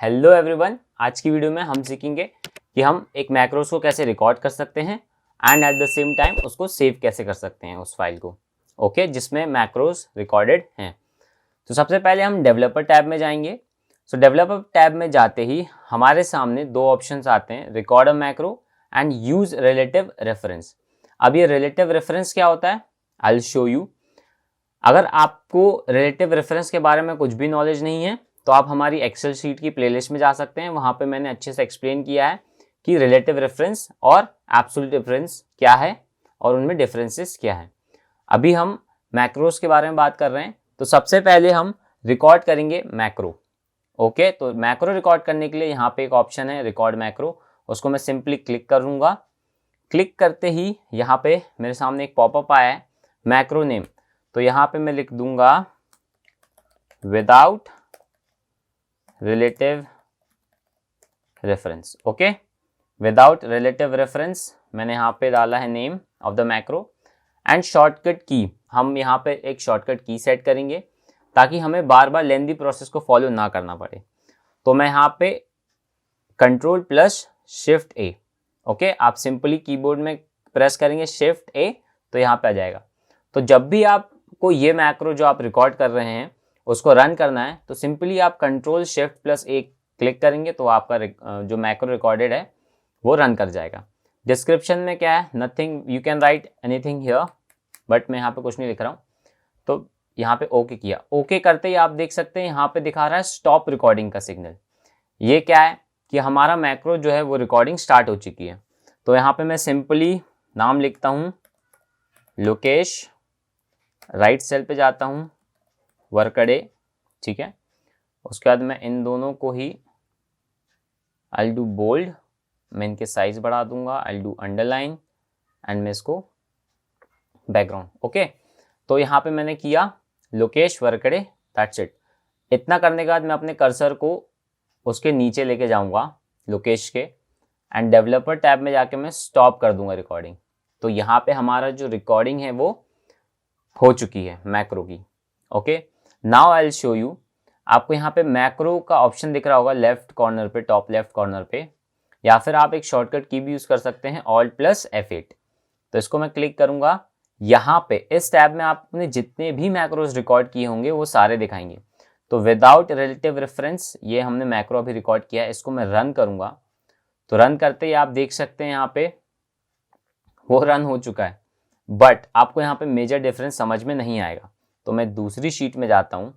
Hello everyone, आज की video में हम सीखेंगे कि हम एक मैक्रोस को कैसे रिकॉर्ड कर सकते हैं and at the same time उसको सेव कैसे कर सकते हैं उस फाइल को। ओके, जिसमें मैक्रोस रिकॉर्डेड हैं। तो सबसे पहले हम डेवलपर टैब में जाएंगे। सो डेवलपर टैब में जाते ही हमारे सामने दो ऑप्शंस आते हैं, record a macro and use relative reference. अब ये रिलेटिव रेफरेंस क्या होता है, आई विल शो यू। अगर आपको रिलेटिव रेफरेंस के बारे में कुछ भी नॉलेज नहीं है तो आप हमारी एक्सेल शीट की प्लेलिस्ट में जा सकते हैं। वहां पे मैंने अच्छे से एक्सप्लेन किया है कि रिलेटिव रेफरेंस और एब्सोल्यूट रेफरेंस क्या है और उनमें डिफरेंसेस क्या है। अभी हम मैक्रोस के बारे में बात कर रहे हैं। तो सबसे पहले हम रिकॉर्ड करेंगे मैक्रो। ओके, तो मैक्रो रिकॉर्ड करने के लिए यहाँ पे एक ऑप्शन है रिकॉर्ड मैक्रो, उसको मैं सिंपली क्लिक करूंगा। क्लिक करते ही यहाँ पे मेरे सामने एक पॉपअप आया है मैक्रो नेम। तो यहाँ पे मैं लिख दूंगा without relative reference. Okay, without relative reference मैंने यहाँ पे डाला है name of the macro. And shortcut की, हम यहाँ पे एक शॉर्टकट की सेट करेंगे ताकि हमें बार बार लेंथी प्रोसेस को फॉलो ना करना पड़े। तो मैं यहाँ पे कंट्रोल प्लस शिफ्ट ए। ओके, आप सिंपली कीबोर्ड में प्रेस करेंगे शिफ्ट ए तो यहाँ पे आ जाएगा। तो जब भी आपको ये मैक्रो जो आप रिकॉर्ड कर रहे हैं उसको रन करना है तो सिंपली आप कंट्रोल शिफ्ट प्लस ए क्लिक करेंगे तो आपका जो मैक्रो रिकॉर्डेड है वो रन कर जाएगा। डिस्क्रिप्शन में क्या है, nothing, you can write anything here, but मैं यहाँ पे कुछ नहीं लिख रहा हूँ। तो यहाँ पे ओके किया। ओके करते ही आप देख सकते हैं यहाँ पे दिखा रहा है स्टॉप रिकॉर्डिंग का सिग्नल। ये क्या है कि हमारा मैक्रो जो है वो रिकॉर्डिंग स्टार्ट हो चुकी है। तो यहाँ पे मैं सिंपली नाम लिखता हूँ लोकेश, राइट सेल पे जाता हूँ वर्कडे, ठीक है। उसके बाद मैं इन दोनों को ही आई डू बोल्ड, मैं इनके साइज बढ़ा दूंगा, आई डू अंडरलाइन एंड मैं इसको बैकग्राउंड। ओके, तो यहाँ पे मैंने किया लोकेश वर्कडे, दैट्स इट। इतना करने के बाद मैं अपने कर्सर को उसके नीचे लेके जाऊंगा लोकेश के, एंड डेवलपर टैब में जाके मैं स्टॉप कर दूंगा रिकॉर्डिंग। तो यहाँ पे हमारा जो रिकॉर्डिंग है वो हो चुकी है मैक्रो की। Okay, now I will show you. आपको यहाँ पे मैक्रो का ऑप्शन दिख रहा होगा लेफ्ट कॉर्नर पे, टॉप लेफ्ट कॉर्नर पे, या फिर आप एक शॉर्टकट की भी यूज कर सकते हैं ऑल्ट प्लस F8। तो इसको मैं क्लिक करूंगा। यहाँ पे इस टैब में आपने जितने भी मैक्रोज रिकॉर्ड किए होंगे वो सारे दिखाएंगे। तो विदाउट रिलेटिव रेफरेंस ये हमने मैक्रो अभी रिकॉर्ड किया है, इसको मैं रन करूंगा। तो रन करते ही आप देख सकते हैं यहाँ पे वो रन हो चुका है, बट आपको यहाँ पे मेजर डिफरेंस समझ में नहीं आएगा। तो मैं दूसरी शीट में जाता हूँ,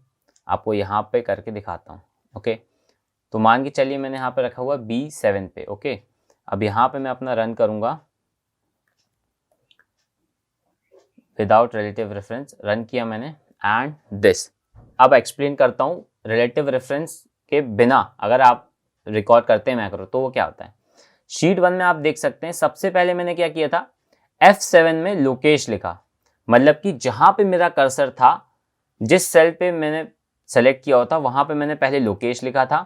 आपको यहाँ पे करके दिखाता हूँ। ओके, तो मान के चलिए मैंने यहाँ पे रखा हुआ B7 पे। ओके, अब यहाँ पे मैं अपना रन करूँगा विदाउट रिलेटिव रेफरेंस, रन किया मैंने एंड दिस। अब एक्सप्लेन करता हूँ रिलेटिव रेफरेंस के बिना अगर आप रिकॉर्ड करते हैं मैक्रो तो वो क्या होता है। शीट 1 में आप देख सकते हैं सबसे पहले मैंने क्या किया था, F7 में लोकेश लिखा, मतलब कि जहां पे मेरा कर्सर था, जिस सेल पे मैंने सेलेक्ट किया होता वहां पे मैंने पहले लोकेश लिखा था।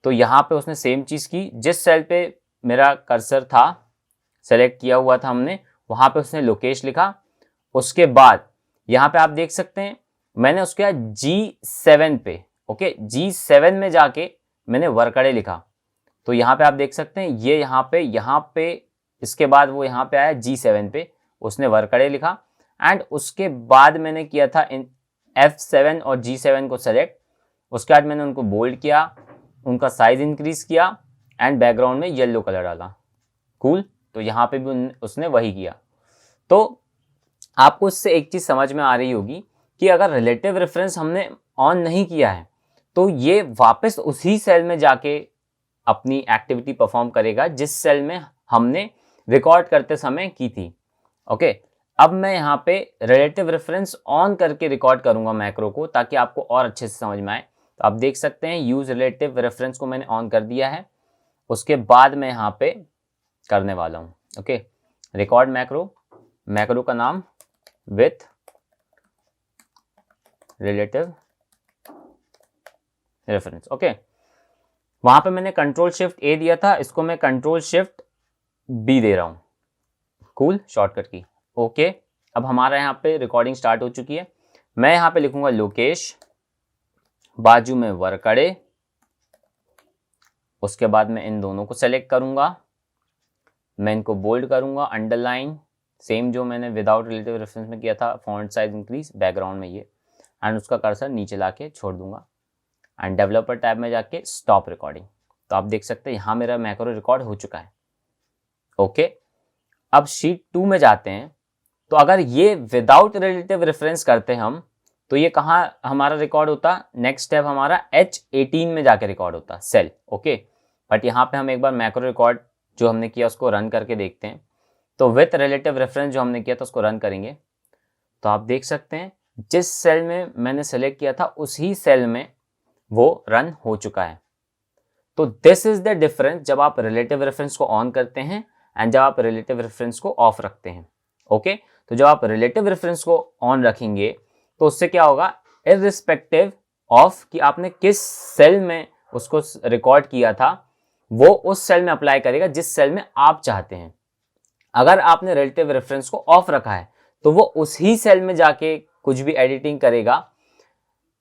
तो यहाँ पे उसने सेम चीज की, जिस सेल पे मेरा कर्सर था सेलेक्ट किया हुआ था हमने, वहां पे उसने लोकेश लिखा। उसके बाद यहाँ पे आप देख सकते हैं मैंने उसके बाद G7 पे, ओके, G7 में जाके मैंने वर्कडे लिखा। तो यहाँ पे आप देख सकते हैं ये यहाँ पे इसके बाद वो यहाँ पे आया G7 पे, उसने वर्कडे लिखा। एंड उसके बाद मैंने किया था इन F7 और G7 को सेलेक्ट। उसके बाद मैंने उनको बोल्ड किया, उनका साइज इंक्रीज किया एंड बैकग्राउंड में येलो कलर डाला। कूल, तो यहाँ पे भी उसने वही किया। तो आपको इससे एक चीज समझ में आ रही होगी कि अगर रिलेटिव रेफरेंस हमने ऑन नहीं किया है तो ये वापस उसी सेल में जाके अपनी एक्टिविटी परफॉर्म करेगा जिस सेल में हमने रिकॉर्ड करते समय की थी। ओके, अब मैं यहाँ पे रिलेटिव रेफरेंस ऑन करके रिकॉर्ड करूंगा मैक्रो को ताकि आपको और अच्छे से समझ में आए। तो आप देख सकते हैं यूज रिलेटिव रेफरेंस को मैंने ऑन कर दिया है। उसके बाद मैं यहाँ पे करने वाला हूँ ओके, रिकॉर्ड मैक्रो, मैक्रो का नाम विथ रिलेटिव रेफरेंस। ओके, वहां पे मैंने कंट्रोल शिफ्ट ए दिया था, इसको मैं कंट्रोल शिफ्ट बी दे रहा हूं। कूल, शॉर्टकट की। ओके, अब हमारा यहाँ पे रिकॉर्डिंग स्टार्ट हो चुकी है। मैं यहाँ पे लिखूंगा लोकेश, बाजू में वर्कडे, उसके बाद मैं इन दोनों को सेलेक्ट करूंगा, मैं इनको बोल्ड करूंगा, अंडरलाइन, सेम जो मैंने विदाउट रिलेटिव रेफरेंस में किया था, फॉन्ट साइज इंक्रीज, बैकग्राउंड में ये, एंड उसका कर्सर नीचे लाके छोड़ दूंगा एंड डेवलपर टैब में जाके स्टॉप रिकॉर्डिंग। तो आप देख सकते हैं यहाँ मेरा मैक्रो रिकॉर्ड हो चुका है। ओके, अब शीट 2 में जाते हैं। तो अगर ये विदाउट रिलेटिव रेफरेंस करते हम, तो ये कहाँ हमारा रिकॉर्ड होता, नेक्स्ट स्टेप हमारा H18 में जाके रिकॉर्ड होता, सेल। ओके, बट यहाँ पे हम एक बार मैक्रो रिकॉर्ड जो हमने किया उसको रन करके देखते हैं। तो विथ रिलेटिव रेफरेंस जो हमने किया था उसको रन करेंगे, तो आप देख सकते हैं जिस सेल में मैंने सेलेक्ट किया था उसी सेल में वो रन हो चुका है। तो दिस इज द डिफरेंस जब आप रिलेटिव रेफरेंस को ऑन करते हैं एंड जब आप रिलेटिव रेफरेंस को ऑफ रखते हैं। ओके, तो जब आप रिलेटिव रेफरेंस को ऑन रखेंगे तो उससे क्या होगा, इररिस्पेक्टिव ऑफ कि आपने किस सेल में उसको रिकॉर्ड किया था, वो उस सेल में अप्लाई करेगा जिस सेल में आप चाहते हैं। अगर आपने रिलेटिव रेफरेंस को ऑफ रखा है तो वो उसी सेल में जाके कुछ भी एडिटिंग करेगा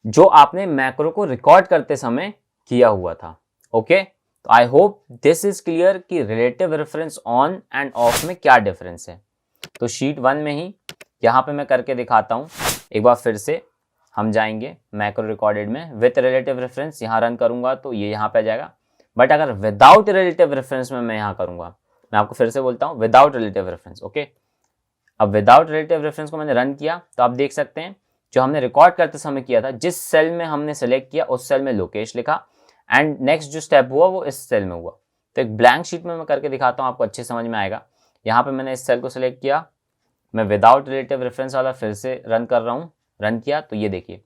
जो आपने मैक्रो को रिकॉर्ड करते समय किया हुआ था। ओके, तो I hope this is clear कि relative reference on end of में क्या डिफरेंस है। तो शीट 1 में ही यहाँ पे मैं करके दिखाता हूँ। एक बार फिर से हम जाएंगे मैक्रो रिकॉर्डेड में, विथ रिलेटिव रेफरेंस यहाँ रन करूंगा तो ये यहाँ पे आ जाएगा। बट अगर विदाउट रिलेटिव रेफरेंस में मैं यहाँ करूंगा, मैं आपको फिर से बोलता हूँ विदाउट रिलेटिव रेफरेंस। ओके, अब विदाउट रिलेटिव रेफरेंस को मैंने रन किया तो आप देख सकते हैं जो हमने रिकॉर्ड करते समय किया था, जिस सेल में हमने सेलेक्ट किया उस सेल में लोकेश लिखा एंड नेक्स्ट जो स्टेप हुआ वो इस सेल में हुआ। तो एक ब्लैंक शीट में मैं करके दिखाता हूँ, आपको अच्छे समझ में आएगा। यहाँ पे मैंने इस सेल को सिलेक्ट किया, मैं विदाउट रिलेटिव रेफरेंस वाला फिर से रन कर रहा हूँ, रन किया तो ये देखिए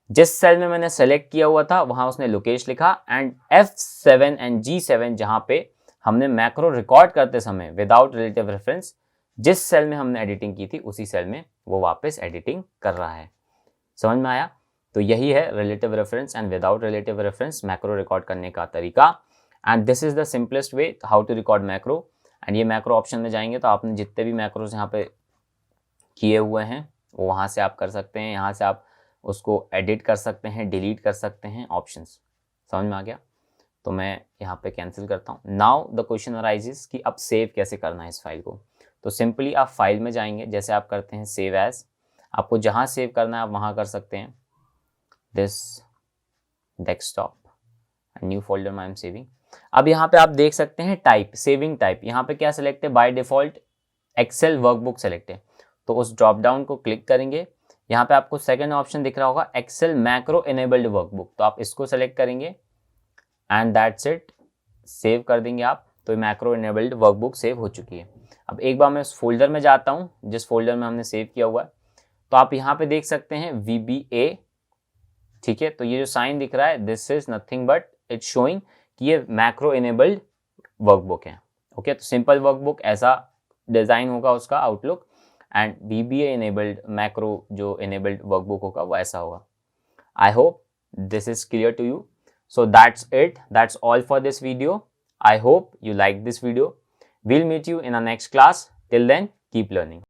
जिस सेल में मैंने सेलेक्ट किया हुआ था वहां उसने लोकेश लिखा एंड F7 एंड G7 जहाँ पे हमने मैक्रो रिकॉर्ड करते समय विदाउट रिलेटिव रेफरेंस जिस सेल में हमने एडिटिंग की थी उसी सेल में वो वापस एडिटिंग कर रहा है। समझ में आया? तो यही है relative reference and without relative reference macro record करने का तरीका, and this is the simplest way how to record macro. एंड ये मैक्रो ऑप्शन में जाएंगे तो आपने जितने भी मैक्रोज यहाँ पे किए हुए हैं वो वहाँ से आप कर सकते हैं, यहाँ से आप उसको एडिट कर सकते हैं, डिलीट कर सकते हैं, ऑप्शंस। समझ में आ गया? तो मैं यहाँ पे कैंसिल करता हूँ। नाउ द क्वेश्चन अराइजेस कि अब सेव कैसे करना है इस फाइल को। तो सिंपली आप फाइल में जाएंगे, जैसे आप करते हैं सेव एज, आपको जहाँ सेव करना है आप वहाँ कर सकते हैं, this desktop, new folder I am saving. अब यहाँ पे आप देख सकते हैं टाइप, सेविंग टाइप, यहाँ पे क्या सिलेक्ट है, by default Excel workbook select है। तो उस ड्रॉप डाउन को क्लिक करेंगे, यहाँ पे आपको सेकंड ऑप्शन दिख रहा होगा एक्सेल मैक्रो इनेबल्ड वर्कबुक, तो आप इसको सेलेक्ट करेंगे एंड दैट्स इट, सेव कर देंगे आप। तो मैक्रो इनेबल्ड वर्कबुक सेव हो चुकी है। अब एक बार मैं उस फोल्डर में जाता हूँ जिस फोल्डर में हमने सेव किया हुआ है, तो आप यहाँ पे देख सकते हैं VBA, ठीक है। तो ये जो साइन दिख रहा है this is nothing but it's showing कि ये मैक्रो इनेबल्ड वर्कबुक है। ओके, तो सिंपल वर्कबुक ऐसा डिजाइन होगा उसका outlook, and VBA enabled macro जो इनेबल्ड वर्कबुक होगा वो ऐसा होगा। I hope this is clear to you. So that's it. That's all for this video. I hope you like this video. We'll meet you in our next class. Till then, keep learning.